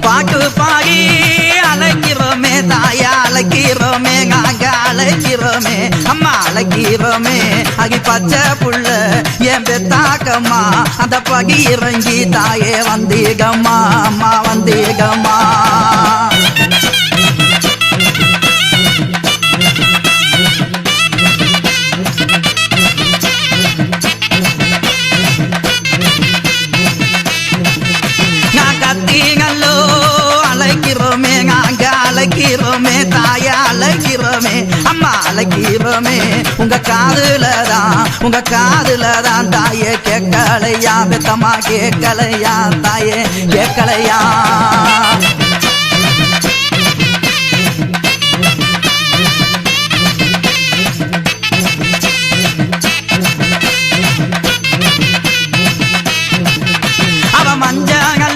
பாட்டு பாடி அழைக்கிறோமே தாயா அழைக்கிறோமே நாங்க அழைக்கிறோமே அம்மா அழைக்கிறோமே அகி பச்சை புள்ள என் பெத்தாக்கம்மா அந்த பகி இறங்கி தாயே வந்தீகம்மா அம்மா வந்தீகம்மா கத்தீங்களோ அழைக்கிறோமே நாங்க அழைக்கிறோமே தாயா அழைக்கிறோமே அம்மா அழைக்கிறோமே உங்க காதுலதான் தாயே கேட்கலையா பெத்தம்மா கேட்கலையா தாயே கேட்கலையா